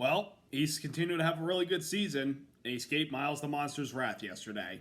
Well, he's continued to have a really good season. He escaped Miles the Monster's wrath yesterday.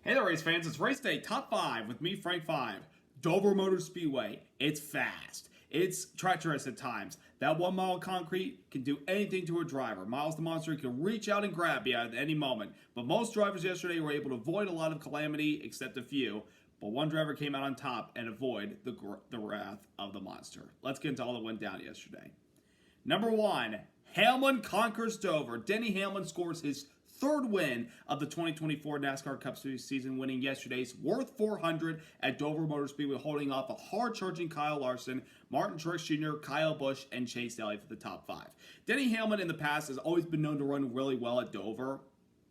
Hey there, race fans. It's Race Day Top 5 with me, Frank 5. Dover Motor Speedway. It's fast. It's treacherous at times. That 1 mile of concrete can do anything to a driver. Miles the Monster can reach out and grab you at any moment. But most drivers yesterday were able to avoid a lot of calamity, except a few. But one driver came out on top and avoid the wrath of the monster. Let's get into all that went down yesterday. Number 1, Hamlin conquers Dover. Denny Hamlin scores his third win of the 2024 NASCAR Cup Series season, winning yesterday's Würth 400 at Dover Motor Speedway, holding off a hard-charging Kyle Larson, Martin Truex Jr., Kyle Busch, and Chase Elliott for the top 5. Denny Hamlin in the past has always been known to run really well at Dover,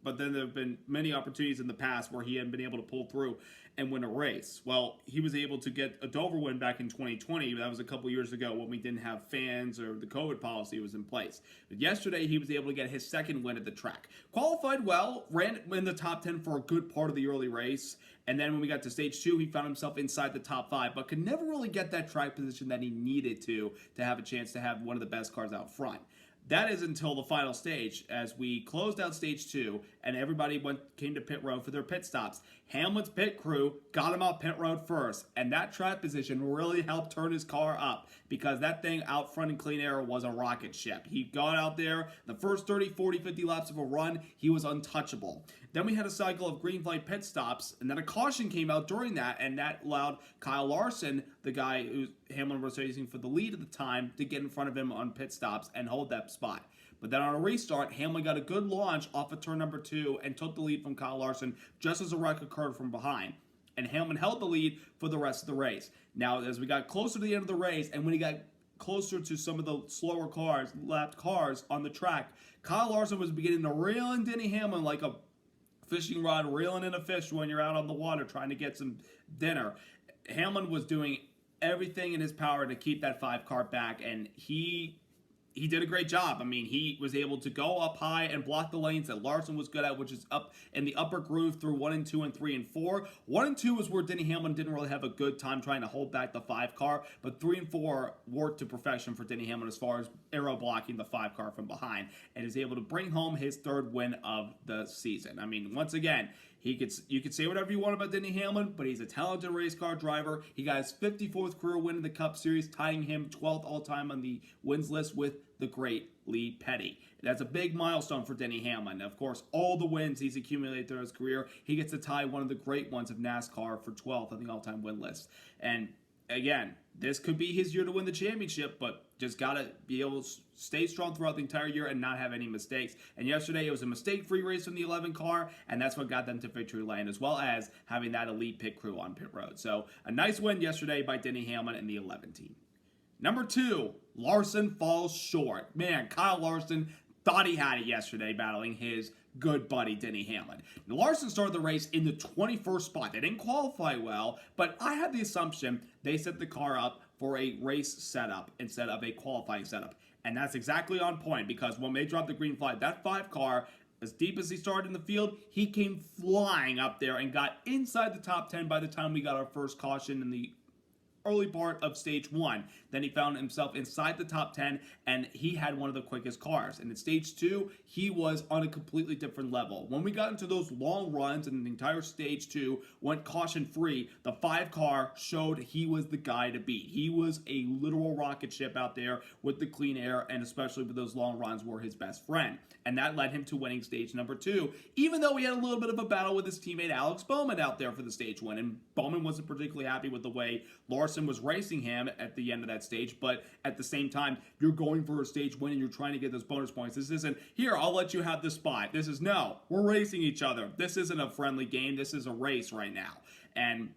but then there have been many opportunities in the past where he hadn't been able to pull through and win a race. Well, he was able to get a Dover win back in 2020. That was a couple years ago when we didn't have fans or the COVID policy was in place. But yesterday, he was able to get his second win at the track. Qualified well, ran in the top 10 for a good part of the early race. And then when we got to stage 2, he found himself inside the top 5, but could never really get that track position that he needed to have a chance to have one of the best cars out front. That is until the final stage, as we closed out stage 2, and everybody came to pit road for their pit stops. Hamlin's pit crew got him out pit road first, and that track position really helped turn his car up, because that thing out front in clean air was a rocket ship. He got out there, the first 30, 40, 50 laps of a run, he was untouchable. Then we had a cycle of green flag pit stops, and then a caution came out during that, and that allowed Kyle Larson, the guy who Hamlin was racing for the lead at the time, to get in front of him on pit stops and hold that spot. But then on a restart, Hamlin got a good launch off of turn number 2 and took the lead from Kyle Larson just as a wreck occurred from behind. And Hamlin held the lead for the rest of the race. Now, as we got closer to the end of the race, and when he got closer to some of the slower cars, lapped cars on the track, Kyle Larson was beginning to reel in Denny Hamlin like a fishing rod reeling in a fish when you're out on the water trying to get some dinner. Hamlin was doing everything in his power to keep that 5 car back, and he did a great job. I mean, he was able to go up high and block the lanes that Larson was good at, which is up in the upper groove through 1 and 2 and 3 and 4. 1 and 2 was where Denny Hamlin didn't really have a good time trying to hold back the 5 car, but 3 and 4 worked to perfection for Denny Hamlin as far as aero blocking the 5 car from behind, and is able to bring home his third win of the season. I mean, once again, you could say whatever you want about Denny Hamlin, but he's a talented race car driver. He got his 54th career win in the Cup Series, tying him 12th all-time on the wins list with the great Lee Petty. That's a big milestone for Denny Hamlin. Of course, all the wins he's accumulated through his career, he gets to tie one of the great ones of NASCAR for 12th on the all-time win list. And again, this could be his year to win the championship, but just got to be able to stay strong throughout the entire year and not have any mistakes. And yesterday, it was a mistake-free race from the 11 car, and that's what got them to victory lane, as well as having that elite pit crew on pit road. So a nice win yesterday by Denny Hamlin and the 11 team. Number 2, Larson falls short. Man, Kyle Larson thought he had it yesterday battling his good buddy Denny Hamlin. Now, Larson started the race in the 21st spot. They didn't qualify well, but I had the assumption they set the car up for a race setup instead of a qualifying setup. And that's exactly on point, because when they dropped the green flag, that 5 car, as deep as he started in the field, he came flying up there and got inside the top 10 by the time we got our first caution in the early part of stage 1. Then he found himself inside the top 10, and he had one of the quickest cars. And in stage 2, he was on a completely different level. When we got into those long runs and the entire stage 2 went caution free, the 5 car showed he was the guy to beat. He was a literal rocket ship out there with the clean air, and especially with those long runs were his best friend. And that led him to winning stage number 2, even though he had a little bit of a battle with his teammate Alex Bowman out there for the stage win. And Bowman wasn't particularly happy with the way Larson was racing him at the end of that stage, but at the same time, you're going for a stage win and you're trying to get those bonus points. This isn't, here, I'll let you have the spot. This is, no, we're racing each other. This isn't a friendly game. This is a race right now. And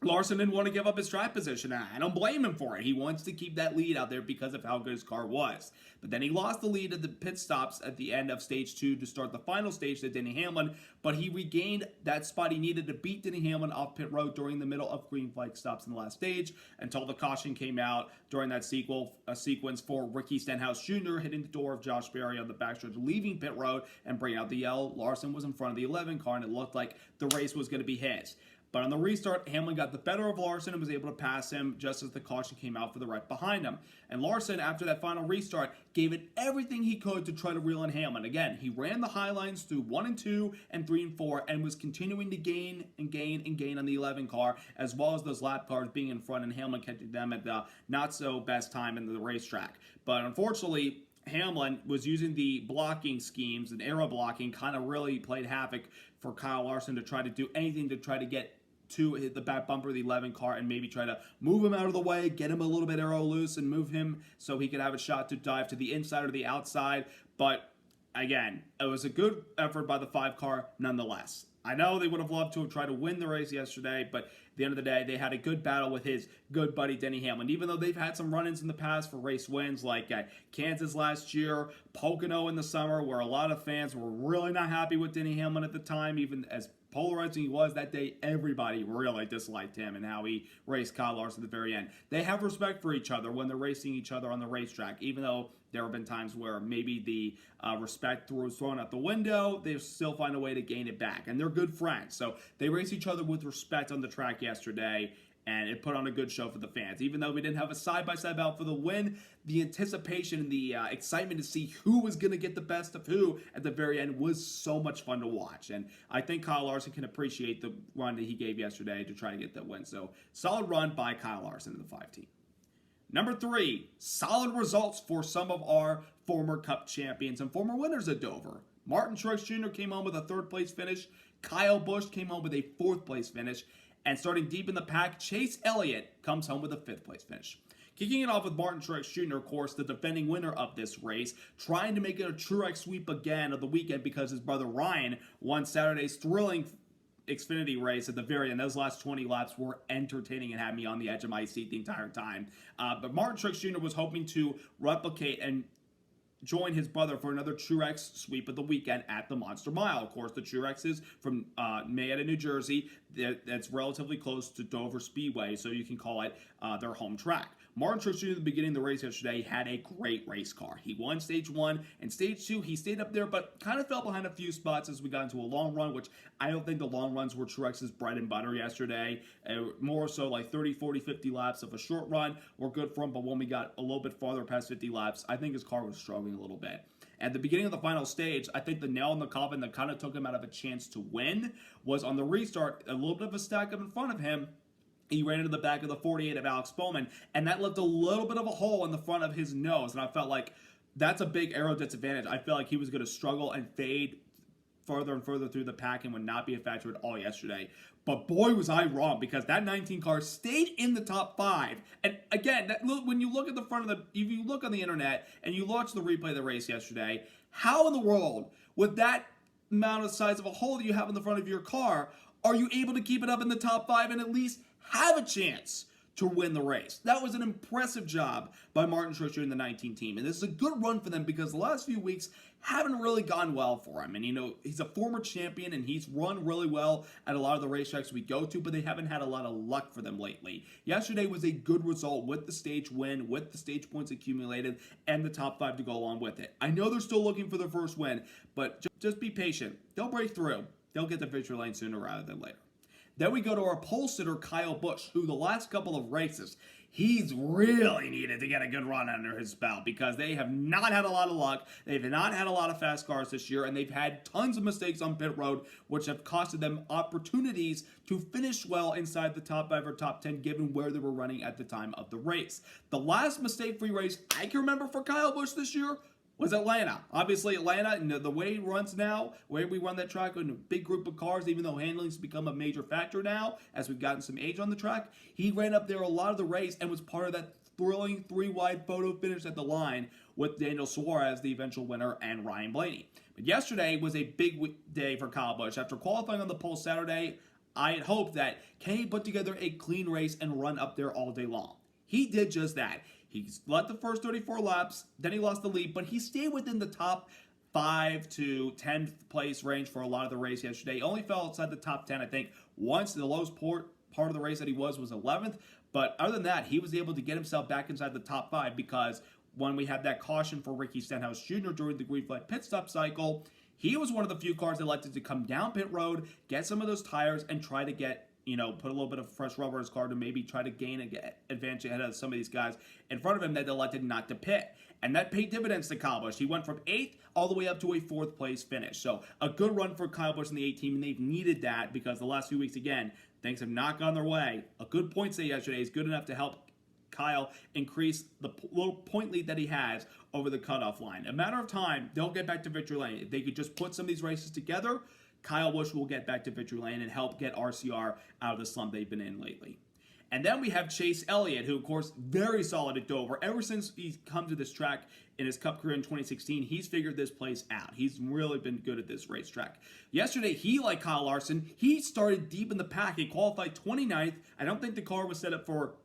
Larson didn't want to give up his track position. I don't blame him for it. He wants to keep that lead out there because of how good his car was. But then he lost the lead at the pit stops at the end of stage 2 to start the final stage to Denny Hamlin, but he regained that spot he needed to beat Denny Hamlin off pit road during the middle of green flag stops in the last stage until the caution came out during that sequence for Ricky Stenhouse Jr. hitting the door of Josh Berry on the backstretch, leaving pit road and bringing out the yellow. Larson was in front of the 11 car, and it looked like the race was going to be his. But on the restart, Hamlin got the better of Larson and was able to pass him just as the caution came out for the right behind him. And Larson, after that final restart, gave it everything he could to try to reel in Hamlin. Again, he ran the high lines through 1 and 2 and 3 and 4 and was continuing to gain and gain and gain on the 11 car, as well as those lap cars being in front and Hamlin catching them at the not so best time in the racetrack. But unfortunately, Hamlin was using the blocking schemes, and aero blocking kind of really played havoc for Kyle Larson to try to do anything to try to get to hit the back bumper of the 11 car and maybe try to move him out of the way, get him a little bit aero loose and move him so he could have a shot to dive to the inside or the outside. But again, it was a good effort by the 5 car nonetheless. I know they would have loved to have tried to win the race yesterday, but at the end of the day, they had a good battle with his good buddy Denny Hamlin. Even though they've had some run-ins in the past for race wins, like at Kansas last year, Pocono in the summer, where a lot of fans were really not happy with Denny Hamlin at the time, even as polarizing he was that day, everybody really disliked him and how he raced Kyle Larson at the very end. They have respect for each other when they're racing each other on the racetrack, even though there have been times where maybe the respect was thrown out the window, they still find a way to gain it back. And they're good friends. So they race each other with respect on the track yesterday, and it put on a good show for the fans. Even though we didn't have a side-by-side battle for the win, the anticipation and the excitement to see who was going to get the best of who at the very end was so much fun to watch. And I think Kyle Larson can appreciate the run that he gave yesterday to try to get that win. So solid run by Kyle Larson in the 5 team. Number 3, solid results for some of our former Cup champions and former winners at Dover. Martin Truex Jr. came home with a 3rd place finish. Kyle Busch came home with a 4th place finish. And starting deep in the pack, Chase Elliott comes home with a 5th place finish. Kicking it off with Martin Truex Jr., of course, the defending winner of this race, trying to make it a Truex sweep again of the weekend because his brother Ryan won Saturday's thrilling Xfinity race at the very end. Those last 20 laps were entertaining and had me on the edge of my seat the entire time. But Martin Truex Jr. was hoping to replicate and join his brother for another Truex sweep of the weekend at the Monster Mile. Of course, the Truex is from Mayetta, New Jersey. That's relatively close to Dover Speedway, so you can call it their home track. Martin Truex Jr. at the beginning of the race yesterday had a great race car. He won Stage 1, and Stage 2, he stayed up there, but kind of fell behind a few spots as we got into a long run, which I don't think the long runs were Truex's bread and butter yesterday. More so like 30, 40, 50 laps of a short run were good for him, but when we got a little bit farther past 50 laps, I think his car was struggling a little bit. At the beginning of the final stage, I think the nail in the coffin that kind of took him out of a chance to win was on the restart, a little bit of a stack up in front of him. He ran into the back of the 48 of Alex Bowman, and that left a little bit of a hole in the front of his nose, and I felt like that's a big aero disadvantage. I felt like he was going to struggle and fade further and further through the pack and would not be a factor at all yesterday. But boy, was I wrong, because that 19 car stayed in the top 5. And again, when you look at the front of the, if you look on the internet and you watch the replay of the race yesterday, how in the world, with that amount of size of a hole that you have in the front of your car, are you able to keep it up in the top 5 and at least have a chance to win the race? That was an impressive job by Martin Truex Jr. and the 19 team. And this is a good run for them because the last few weeks haven't really gone well for him. And, you know, he's a former champion and he's run really well at a lot of the racetracks we go to, but they haven't had a lot of luck for them lately. Yesterday was a good result with the stage win, with the stage points accumulated, and the top 5 to go along with it. I know they're still looking for their first win, but just be patient. They'll break through. They'll get the victory lane sooner rather than later. Then we go to our pole sitter, Kyle Busch, who the last couple of races, he's really needed to get a good run under his belt because they have not had a lot of luck. They've not had a lot of fast cars this year, and they've had tons of mistakes on pit road, which have costed them opportunities to finish well inside the top 5 or top 10, given where they were running at the time of the race. The last mistake-free race I can remember for Kyle Busch this year was Atlanta. Obviously, Atlanta, and the way it runs now, where we run that track in a big group of cars, even though handling's become a major factor now, as we've gotten some age on the track, he ran up there a lot of the race and was part of that thrilling 3-wide photo finish at the line with Daniel Suarez, the eventual winner, and Ryan Blaney. But yesterday was a big day for Kyle Busch. After qualifying on the pole Saturday, I had hoped that can he put together a clean race and run up there all day long. He did just that. He led the first 34 laps, then he lost the lead, but he stayed within the top 5 to 10th place range for a lot of the race yesterday. He only fell outside the top 10, I think, once. The lowest part of the race that he was 11th. But other than that, he was able to get himself back inside the top 5 because when we had that caution for Ricky Stenhouse Jr. during the green flag pit stop cycle, he was one of the few cars that elected to come down pit road, get some of those tires, and try to get, put a little bit of fresh rubber in his car to maybe try to gain an advantage ahead of some of these guys in front of him that elected not to pit. And that paid dividends to Kyle Busch. He went from 8th all the way up to a 4th place finish. So a good run for Kyle Busch and the 8 team, and they've needed that because the last few weeks, again, things have not gone their way. A good points day yesterday is good enough to help Kyle increase the little point lead that he has over the cutoff line. A matter of time, they'll get back to victory lane. If they could just put some of these races together, Kyle Busch will get back to victory lane and help get RCR out of the slump they've been in lately. And then we have Chase Elliott, who, of course, very solid at Dover. Ever since he's come to this track in his Cup career in 2016, he's figured this place out. He's really been good at this racetrack. Yesterday, he, like Kyle Larson, he started deep in the pack. He qualified 29th. I don't think the car was set up for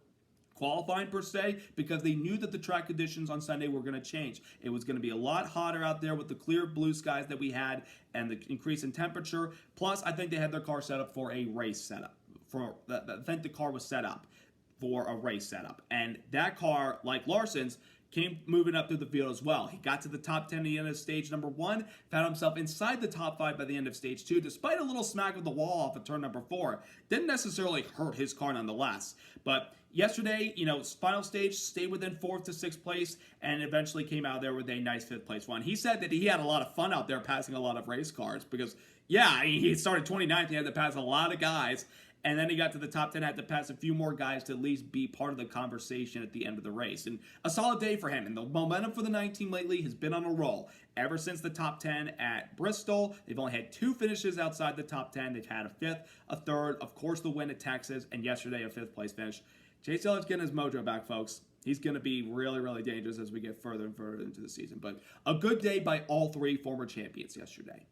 qualifying per se because they knew that the track conditions on Sunday were going to change. It was going to be a lot hotter out there with the clear blue skies that we had and the increase in temperature. Plus, I think they had their car set up for a race setup. I think the car was set up for a race setup. And that car, like Larson's, came moving up through the field as well. He got to the top 10 at the end of stage number 1, found himself inside the top 5 by the end of stage 2, despite a little smack of the wall off of turn number 4. Didn't necessarily hurt his car nonetheless. But yesterday, final stage, stayed within 4th to 6th place, and eventually came out there with a nice 5th place run. He said that he had a lot of fun out there passing a lot of race cars because, he started 29th, he had to pass a lot of guys, and then he got to the top 10, had to pass a few more guys to at least be part of the conversation at the end of the race. And a solid day for him. And the momentum for the 9 team lately has been on a roll. Ever since the top 10 at Bristol, they've only had 2 finishes outside the top 10. They've had a 5th, a 3rd, of course the win at Texas, and yesterday a 5th place finish. Chase Elliott's getting his mojo back, folks. He's going to be really, really dangerous as we get further and further into the season. But a good day by all 3 former champions yesterday.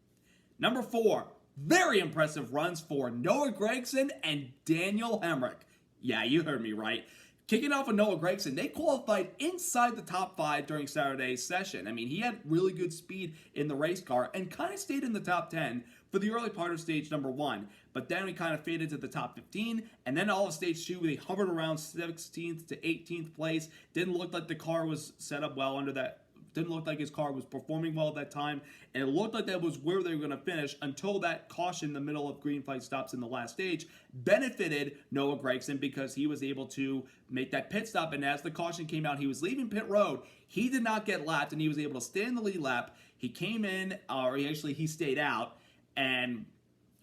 Number 4. Very impressive runs for Noah Gragson and Daniel Hemrick. Yeah, you heard me right. Kicking off with Noah Gragson, they qualified inside the top 5 during Saturday's session. I mean, he had really good speed in the race car and kind of stayed in the top 10 for the early part of stage number 1. But then he kind of faded to the top 15, and then all of stage 2, they hovered around 16th to 18th place. Didn't look like the car was set up well under that. Didn't look like his car was performing well at that time, and it looked like that was where they were going to finish until that caution in the middle of green flag stops in the last stage benefited Noah Gragson because he was able to make that pit stop, and as the caution came out, he was leaving pit road. He did not get lapped, and he was able to stay in the lead lap. He came in, or he stayed out, and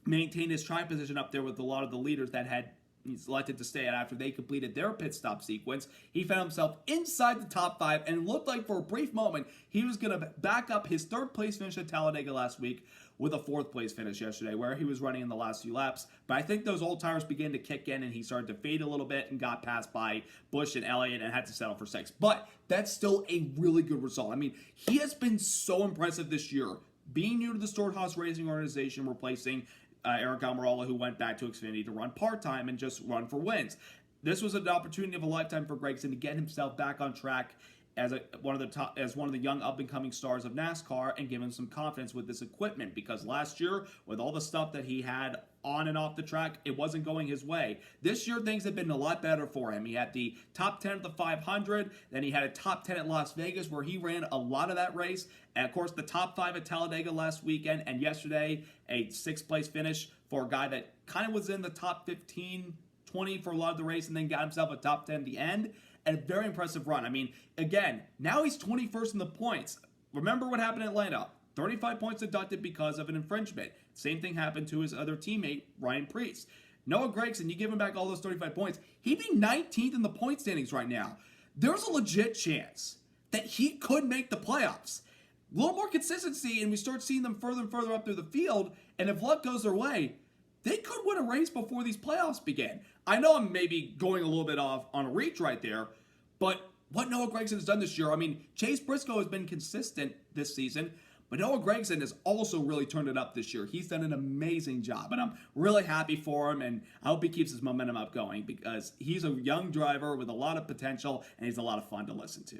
maintained his track position up there with a lot of the leaders that had selected to stay out after they completed their pit stop sequence. He found himself inside the top 5 and looked like for a brief moment he was going to back up his 3rd place finish at Talladega last week with a 4th place finish yesterday where he was running in the last few laps. But I think those old tires began to kick in and he started to fade a little bit and got passed by Busch and Elliott and had to settle for 6th. But that's still a really good result. I mean, he has been so impressive this year. Being new to the Stewart-Haas Racing organization, replacing Eric Almirola, who went back to Xfinity to run part-time and just run for wins. This was an opportunity of a lifetime for Gragson to get himself back on track as one of the young up-and-coming stars of NASCAR and give him some confidence with this equipment because last year, with all the stuff that he had on and off the track, it wasn't going his way. This year, things have been a lot better for him. He had the top 10 at the 500, then he had a top 10 at Las Vegas where he ran a lot of that race, and of course the top 5 at Talladega last weekend, and yesterday a 6th place finish for a guy that kind of was in the top 15, 20 for a lot of the race and then got himself a top 10 at the end, and a very impressive run. I mean, again, now he's 21st in the points. Remember what happened in Atlanta. 35 points deducted because of an infringement. Same thing happened to his other teammate, Ryan Preece. Noah Gragson, you give him back all those 35 points, he'd be 19th in the point standings right now. There's a legit chance that he could make the playoffs. A little more consistency, and we start seeing them further and further up through the field, and if luck goes their way, they could win a race before these playoffs begin. I know I'm maybe going a little bit off on a reach right there, but what Noah Gragson has done this year, I mean, Chase Briscoe has been consistent this season, But Noah Gragson has also really turned it up this year. He's done an amazing job, and I'm really happy for him, and I hope he keeps his momentum up going because he's a young driver with a lot of potential, and he's a lot of fun to listen to.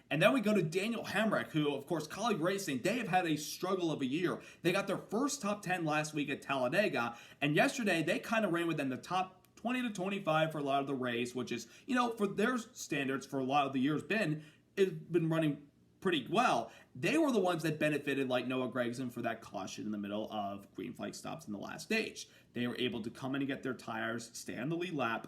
And then we go to Daniel Hemrick, who, of course, Colleague Racing, they have had a struggle of a year. They got their first top 10 last week at Talladega, and yesterday they kind of ran within the top 20 to 25 for a lot of the race, which is, for their standards for a lot of the years it's been running pretty well. They were the ones that benefited, like Noah Gragson, for that caution in the middle of green flag stops in the last stage. They were able to come in and get their tires, stay on the lead lap,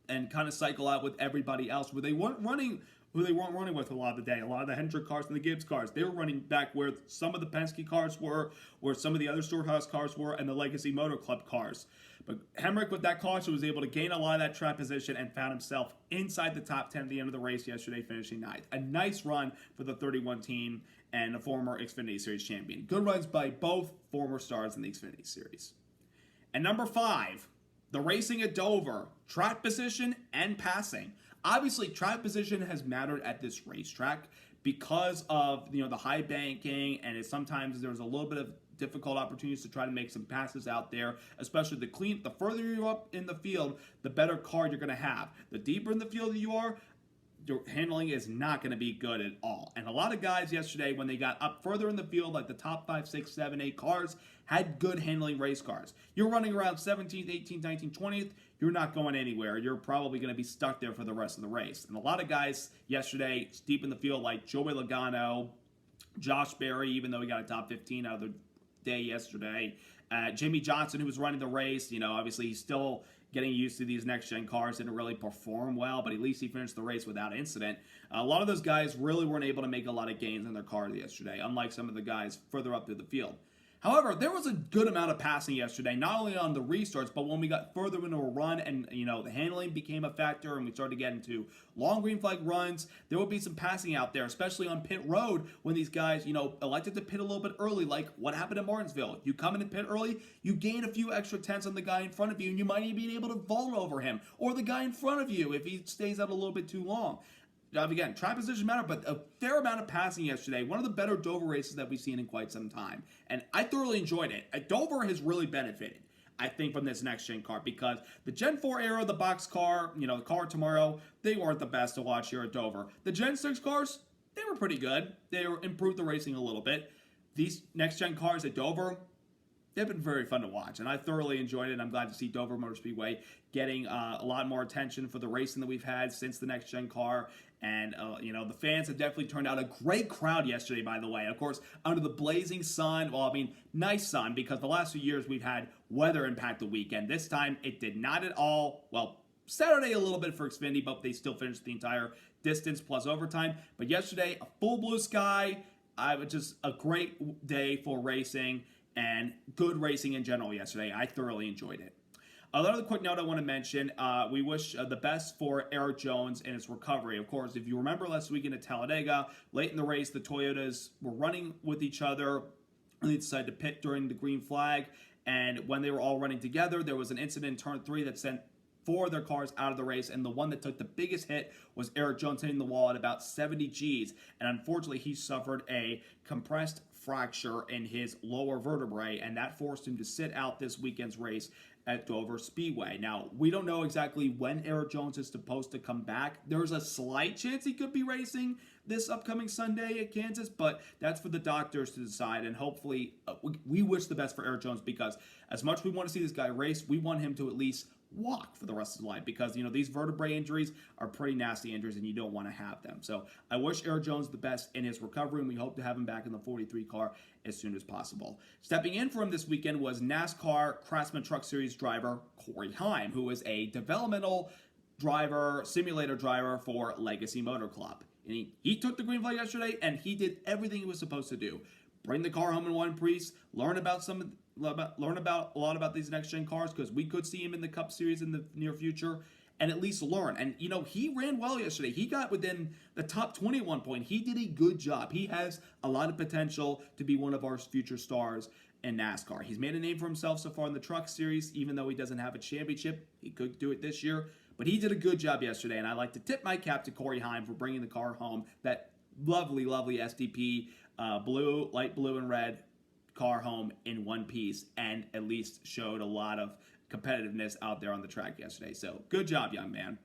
and kind of cycle out with everybody else who they weren't running with a lot of the day. A lot of the Hendrick cars and the Gibbs cars, they were running back where some of the Penske cars were, where some of the other Stewart-Haas cars were, and the Legacy Motor Club cars. But Hemrick, with that caution, was able to gain a lot of that track position and found himself inside the top 10 at the end of the race yesterday, finishing ninth. A nice run for the 31 team and a former Xfinity Series champion. Good runs by both former stars in the Xfinity Series. And number 5, the racing at Dover. Track position and passing. Obviously, track position has mattered at this racetrack because of the high banking, and sometimes there's a little bit of difficult opportunities to try to make some passes out there, especially the further you're up in the field, the better car you're going to have. The deeper in the field you are, your handling is not going to be good at all. And a lot of guys yesterday, when they got up further in the field, like the top 5, 6, 7, 8 cars, had good handling race cars. You're running around 17th, 18th, 19th, 20th, you're not going anywhere. You're probably going to be stuck there for the rest of the race. And a lot of guys yesterday, deep in the field, like Joey Logano, Josh Berry, even though he got a top 15 out of the day yesterday, Jimmy Johnson, who was running the race, obviously he's still getting used to these next-gen cars, didn't really perform well, but at least he finished the race without incident. A lot of those guys really weren't able to make a lot of gains in their car yesterday, unlike some of the guys further up through the field. However, there was a good amount of passing yesterday, not only on the restarts, but when we got further into a run and, the handling became a factor and we started to get into long green flag runs, there would be some passing out there, especially on pit road when these guys, elected to pit a little bit early, like what happened in Martinsville. You come in and pit early, you gain a few extra tenths on the guy in front of you, and you might even be able to vault over him, or the guy in front of you if he stays out a little bit too long. Again, track position matter, but a fair amount of passing yesterday. One of the better Dover races that we've seen in quite some time. And I thoroughly enjoyed it. Dover has really benefited, I think, from this next-gen car because the Gen 4 era, the box car, the car tomorrow, they weren't the best to watch here at Dover. The Gen 6 cars, they were pretty good. They improved the racing a little bit. These next-gen cars at Dover, they've been very fun to watch, and I thoroughly enjoyed it, and I'm glad to see Dover Motor Speedway getting a lot more attention for the racing that we've had since the next-gen car. And, the fans have definitely turned out a great crowd yesterday, by the way. Of course, under the blazing sun, nice sun, because the last few years we've had weather impact the weekend. This time, it did not at all. Well, Saturday a little bit for Xfinity, but they still finished the entire distance plus overtime. But yesterday, a full blue sky. Just a great day for racing and good racing in general yesterday. I thoroughly enjoyed it. Another quick note I want to mention, we wish the best for Eric Jones and his recovery. Of course, if you remember last weekend at Talladega, late in the race, the Toyotas were running with each other, and they decided to pit during the green flag, and when they were all running together, there was an incident in turn 3 that sent 4 of their cars out of the race, and the one that took the biggest hit was Eric Jones hitting the wall at about 70 Gs, and unfortunately, he suffered a compressed fracture in his lower vertebrae, and that forced him to sit out this weekend's race at Dover Speedway. Now, we don't know exactly when Eric Jones is supposed to come back. There's a slight chance he could be racing this upcoming Sunday at Kansas, but that's for the doctors to decide, and hopefully we wish the best for Eric Jones because as much as we want to see this guy race, we want him to at least walk for the rest of his life because, these vertebrae injuries are pretty nasty injuries and you don't want to have them. So I wish Eric Jones the best in his recovery, and we hope to have him back in the 43 car as soon as possible. Stepping in for him this weekend was NASCAR Craftsman Truck Series driver Corey Heim, who is a developmental driver, simulator driver for Legacy Motor Club. And he took the green flag yesterday and he did everything he was supposed to do. Bring the car home in one piece, learn about a lot about these next-gen cars because we could see him in the Cup Series in the near future, and at least learn. And, he ran well yesterday. He got within the top 20 at one point. He did a good job. He has a lot of potential to be one of our future stars in NASCAR. He's made a name for himself so far in the Truck Series, even though he doesn't have a championship. He could do it this year, but he did a good job yesterday, and I'd like to tip my cap to Corey Heim for bringing the car home. That lovely, lovely SDP light blue and red car home in one piece, and at least showed a lot of competitiveness out there on the track yesterday. So good job, young man.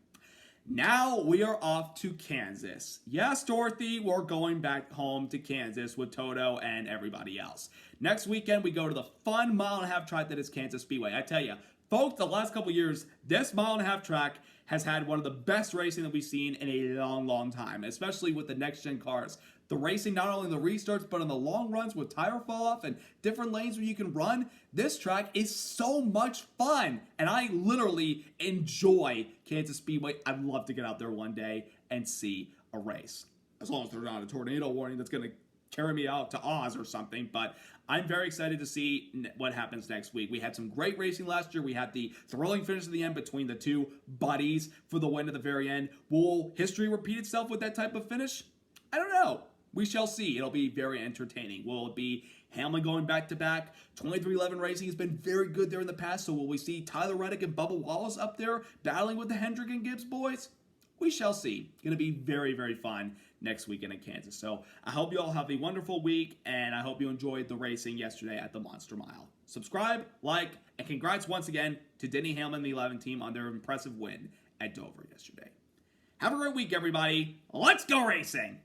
Now we are off to Kansas. Yes, Dorothy, we're going back home to Kansas with Toto and everybody else. Next weekend, we go to the fun mile-and-a-half track that is Kansas Speedway. I tell you, folks, the last couple years, this mile-and-a-half track has had one of the best racing that we've seen in a long, long time, especially with the next-gen cars. The racing, not only in the restarts, but on the long runs with tire fall-off and different lanes where you can run. This track is so much fun, and I literally enjoy Kansas Speedway. I'd love to get out there one day and see a race. As long as there's not a tornado warning that's going to carry me out to Oz or something, but I'm very excited to see what happens next week. We had some great racing last year. We had the thrilling finish at the end between the two buddies for the win at the very end. Will history repeat itself with that type of finish? I don't know. We shall see. It'll be very entertaining. Will it be Hamlin going back-to-back? 2311 Racing has been very good there in the past, so will we see Tyler Reddick and Bubba Wallace up there battling with the Hendrick and Gibbs boys? We shall see. Going to be very, very fun next weekend in Kansas. So I hope you all have a wonderful week, and I hope you enjoyed the racing yesterday at the Monster Mile. Subscribe, like, and congrats once again to Denny Hamlin and the 11 team on their impressive win at Dover yesterday. Have a great week, everybody. Let's go racing!